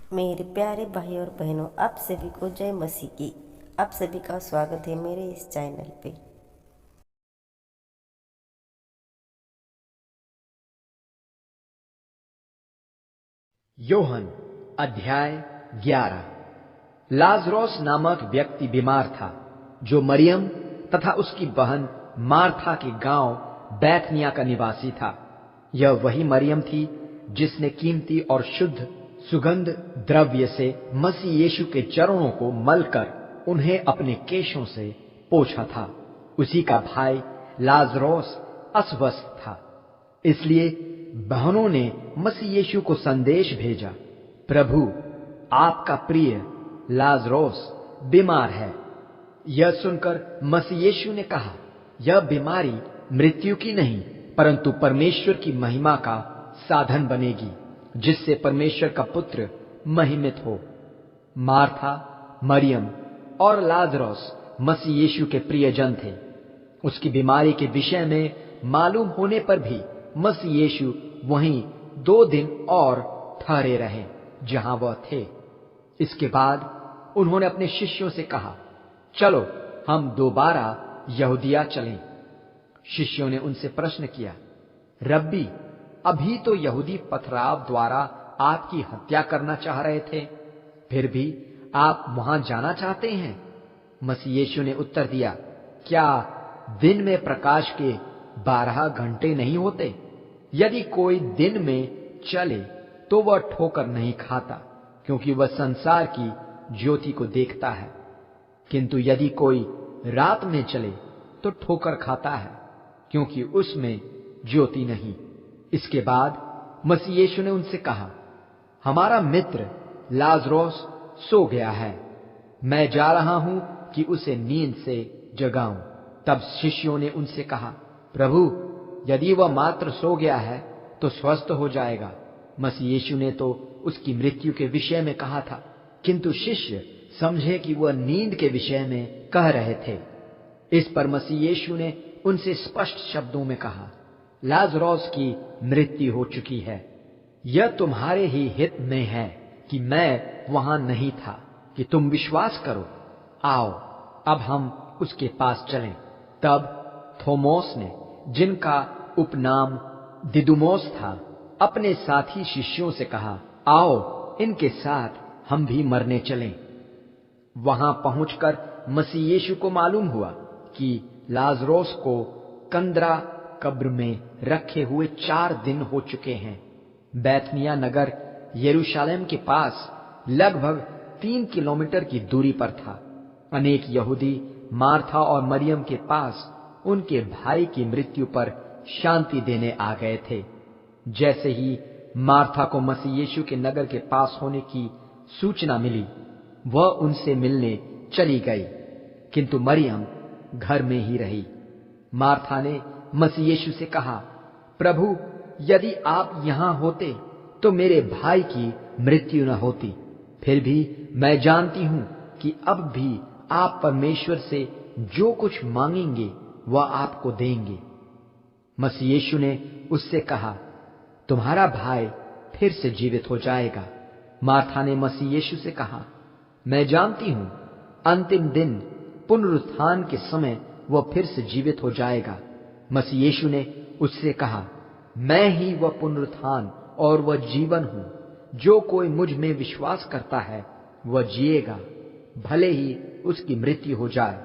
मेरे प्यारे भाई और बहनों, आप सभी को जय मसीह की। आप सभी का स्वागत है मेरे इस चैनल पे। योहन अध्याय 11। लाजरोस नामक व्यक्ति बीमार था, जो मरियम तथा उसकी बहन मार्था के गांव बैथनिया का निवासी था। यह वही मरियम थी जिसने कीमती और शुद्ध सुगंध द्रव्य से मसीह यीशु के चरणों को मलकर उन्हें अपने केशों से पोंछा था। उसी का भाई लाजरोस अस्वस्थ था। इसलिए बहनों ने मसीह यीशु को संदेश भेजा, प्रभु, आपका प्रिय लाजरोस बीमार है। यह सुनकर मसीह यीशु ने कहा, यह बीमारी मृत्यु की नहीं, परंतु परमेश्वर की महिमा का साधन बनेगी, जिससे परमेश्वर का पुत्र महिमित हो। मार्था, मरियम और लाजरोस मसीह यीशु के प्रियजन थे। उसकी बीमारी के विषय में मालूम होने पर भी मसीह यीशु वहीं 2 दिन और ठहरे रहे जहां वह थे। इसके बाद उन्होंने अपने शिष्यों से कहा, चलो हम दोबारा यहूदिया चलें। शिष्यों ने उनसे प्रश्न किया, रब्बी, अभी तो यहूदी पथराव द्वारा आपकी हत्या करना चाह रहे थे, फिर भी आप वहां जाना चाहते हैं? मसीह यीशु ने उत्तर दिया, क्या दिन में प्रकाश के 12 घंटे नहीं होते? यदि कोई दिन में चले तो वह ठोकर नहीं खाता, क्योंकि वह संसार की ज्योति को देखता है। किंतु यदि कोई रात में चले तो ठोकर खाता है, क्योंकि उसमें ज्योति नहीं। इसके बाद मसीह यीशु ने उनसे कहा, हमारा मित्र लाजरोस सो गया है, मैं जा रहा हूं कि उसे नींद से जगाऊं। तब शिष्यों ने उनसे कहा, प्रभु, यदि वह मात्र सो गया है तो स्वस्थ हो जाएगा। मसीह यीशु ने तो उसकी मृत्यु के विषय में कहा था, किंतु शिष्य समझे कि वह नींद के विषय में कह रहे थे। इस पर मसीह यीशु ने उनसे स्पष्ट शब्दों में कहा, लाजरोस की मृत्यु हो चुकी है। यह तुम्हारे ही हित में है कि मैं वहां नहीं था, कि तुम विश्वास करो। आओ, अब हम उसके पास चलें। तब थोमोस ने, जिनका उपनाम दिदुमोस था, अपने साथी शिष्यों से कहा, आओ, इनके साथ हम भी मरने चलें। वहां पहुंचकर मसीह यीशु को मालूम हुआ कि लाजरोस को कंदरा कब्र में रखे हुए 4 दिन हो चुके हैं। बैथनिया नगर यरूशलेम के पास लगभग 3 किलोमीटर की दूरी पर था। अनेक यहूदी मार्था और मरियम के पास उनके भाई की मृत्यु पर शांति देने आ गए थे। जैसे ही मार्था को मसीह यीशु के नगर के पास होने की सूचना मिली, वह उनसे मिलने चली गई, किंतु मरियम घर में ही रही। मार्था ने मसीह यीशु से कहा, प्रभु, यदि आप यहां होते तो मेरे भाई की मृत्यु न होती। फिर भी मैं जानती हूं कि अब भी आप परमेश्वर से जो कुछ मांगेंगे वह आपको देंगे। मसीह यीशु ने उससे कहा, तुम्हारा भाई फिर से जीवित हो जाएगा। मार्था ने मसीह यीशु से कहा, मैं जानती हूं अंतिम दिन पुनरुत्थान के समय वह फिर से जीवित हो जाएगा। मसीह यीशु ने उससे कहा, मैं ही वह पुनरुत्थान और वह जीवन हूं। जो कोई मुझ में विश्वास करता है वह जिएगा, भले ही उसकी मृत्यु हो जाए,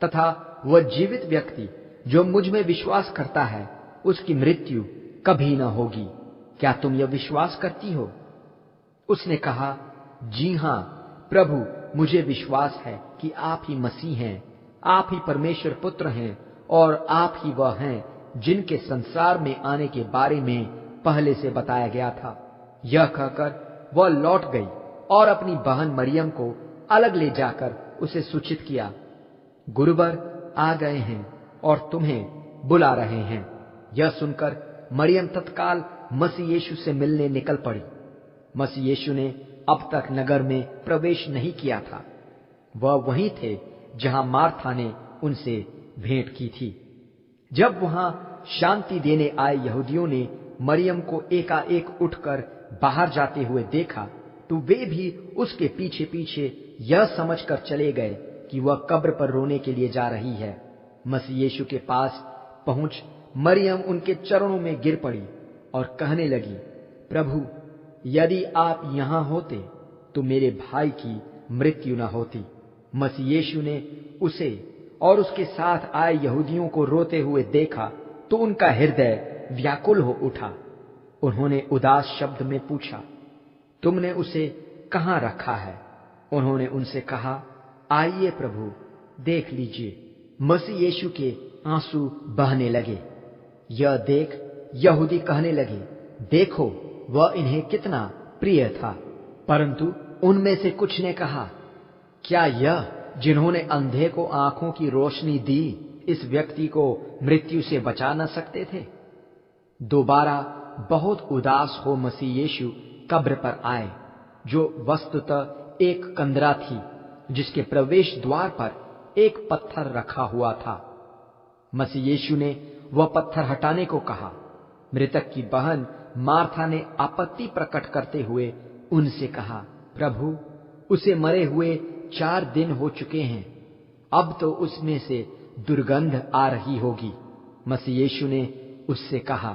तथा वह जीवित व्यक्ति जो मुझ में विश्वास करता है उसकी मृत्यु कभी न होगी। क्या तुम यह विश्वास करती हो? उसने कहा, जी हां प्रभु, मुझे विश्वास है कि आप ही मसीह हैं, आप ही परमेश्वर पुत्र हैं, और आप ही वह हैं जिनके संसार में आने के बारे में पहले से बताया गया था। यह कहकर वह लौट गई और अपनी बहन मरियम को अलग ले जाकर उसे सूचित किया, गुरुवर आ गए हैं और तुम्हें बुला रहे हैं। यह सुनकर मरियम तत्काल मसीह यीशु से मिलने निकल पड़ी। मसीह यीशु ने अब तक नगर में प्रवेश नहीं किया था। वह वहीं थे जहां मार्था ने उनसे भेंट की थी। जब वहां शांति देने आए यहूदियों ने मरियम को एकाएक उठकर बाहर जाते हुए देखा, तो वे भी उसके पीछे पीछे यह समझकर चले गए कि वह कब्र पर रोने के लिए जा रही है। मसीह यीशु के पास पहुंच मरियम उनके चरणों में गिर पड़ी और कहने लगी, प्रभु, यदि आप यहां होते तो मेरे भाई की मृत्यु न होती। मसीह यीशु ने उसे और उसके साथ आए यहूदियों को रोते हुए देखा तो उनका हृदय व्याकुल हो उठा। उन्होंने उदास शब्द में पूछा, तुमने उसे कहां रखा है? उन्होंने उनसे कहा, आइए प्रभु, देख लीजिए। मसीह यीशु के आंसू बहने लगे। यह देख यहूदी कहने लगे, देखो, वह इन्हें कितना प्रिय था। परंतु उनमें से कुछ ने कहा, क्या यह जिन्होंने अंधे को आंखों की रोशनी दी इस व्यक्ति को मृत्यु से बचा न सकते थे? दोबारा बहुत उदास हो मसीह यीशु कब्र पर आए, जो वस्तुतः एक कंदरा थी, जिसके प्रवेश द्वार पर एक पत्थर रखा हुआ था। मसीह यीशु ने वह पत्थर हटाने को कहा। मृतक की बहन मार्था ने आपत्ति प्रकट करते हुए उनसे कहा, प्रभु, उसे मरे हुए 4 दिन हो चुके हैं, अब तो उसमें से दुर्गंध आ रही होगी। मसीह यीशु ने उससे कहा,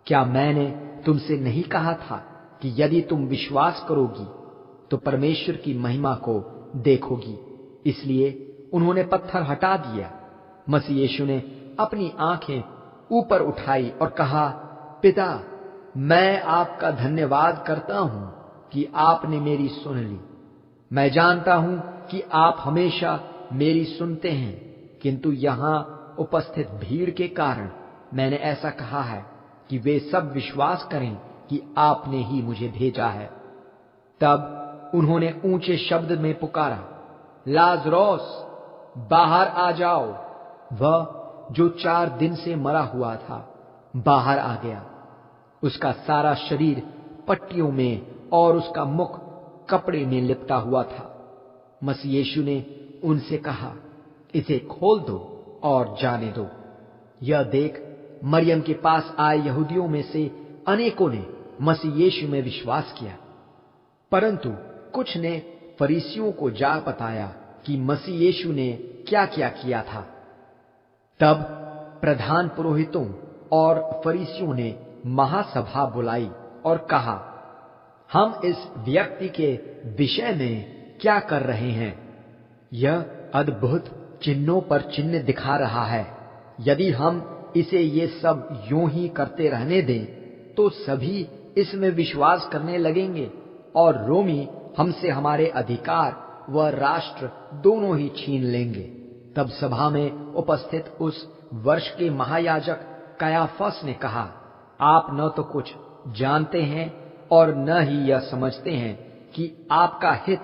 क्या मैंने तुमसे नहीं कहा था कि यदि तुम विश्वास करोगी तो परमेश्वर की महिमा को देखोगी? इसलिए उन्होंने पत्थर हटा दिया। मसीह यीशु ने अपनी आंखें ऊपर उठाई और कहा, पिता, मैं आपका धन्यवाद करता हूं कि आपने मेरी सुन ली। मैं जानता हूं कि आप हमेशा मेरी सुनते हैं, किंतु यहां उपस्थित भीड़ के कारण मैंने ऐसा कहा है कि वे सब विश्वास करें कि आपने ही मुझे भेजा है। तब उन्होंने ऊंचे शब्द में पुकारा, लाजरोस, बाहर आ जाओ। वह जो 4 दिन से मरा हुआ था बाहर आ गया। उसका सारा शरीर पट्टियों में और उसका मुख कपड़े में लिपटा हुआ था। मसीह यीशु ने उनसे कहा, इसे खोल दो और जाने दो। यह देख मरियम के पास आए यहूदियों में से अनेकों ने मसीह यीशु में विश्वास किया, परंतु कुछ ने फरीसियों को जा बताया कि मसीह यीशु ने क्या क्या किया था। तब प्रधान पुरोहितों और फरीसियों ने महासभा बुलाई और कहा, हम इस व्यक्ति के विषय में क्या कर रहे हैं? यह अद्भुत चिन्हों पर चिन्ह दिखा रहा है। यदि हम इसे ये सब यूं ही करते रहने दें तो सभी इसमें विश्वास करने लगेंगे और रोमी हमसे हमारे अधिकार व राष्ट्र दोनों ही छीन लेंगे। तब सभा में उपस्थित उस वर्ष के महायाजक कयाफस ने कहा, आप न तो कुछ जानते हैं और न ही यह समझते हैं कि आपका हित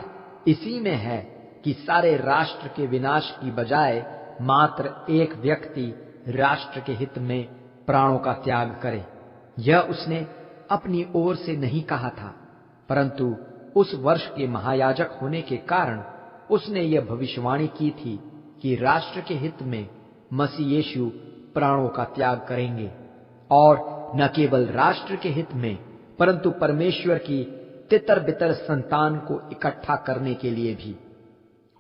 इसी में है कि सारे राष्ट्र के विनाश की बजाय मात्र एक व्यक्ति राष्ट्र के हित में प्राणों का त्याग करे। यह उसने अपनी ओर से नहीं कहा था, परंतु उस वर्ष के महायाजक होने के कारण उसने यह भविष्यवाणी की थी कि राष्ट्र के हित में मसीह यीशु प्राणों का त्याग करेंगे, और न केवल राष्ट्र के हित में परंतु परमेश्वर की तितर बितर संतान को इकट्ठा करने के लिए भी।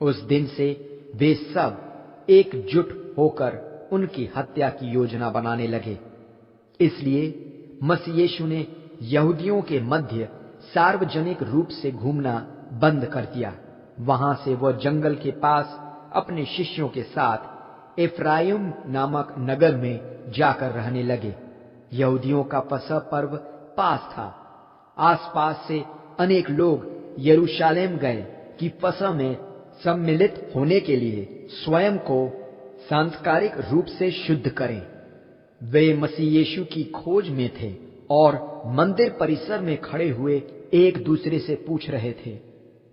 उस दिन से वे सब एकजुट होकर उनकी हत्या की योजना बनाने लगे। इसलिए मसीह यीशु ने यहूदियों के मध्य सार्वजनिक रूप से घूमना बंद कर दिया। वहां से वह जंगल के पास अपने शिष्यों के साथ एफ्राइम नामक नगर में जाकर रहने लगे। यहूदियों का फसह पर्व पास था। आसपास से अनेक लोग यरूशलेम गए कि फसह में सम्मिलित होने के लिए स्वयं को सांस्कारिक रूप से शुद्ध करें। वे मसीह यीशु की खोज में थे और मंदिर परिसर में खड़े हुए एक दूसरे से पूछ रहे थे,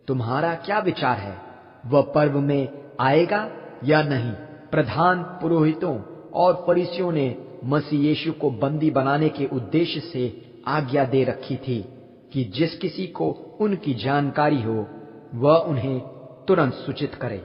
तुम्हारा क्या विचार है? वह पर्व में आएगा या नहीं? प्रधान पुरोहितों और फरीसियों ने मसीह यीशु को बंदी बनाने के उद्देश्य से आज्ञा दे रखी थी कि जिस किसी को उनकी जानकारी हो वह उन्हें तुरंत सूचित करे।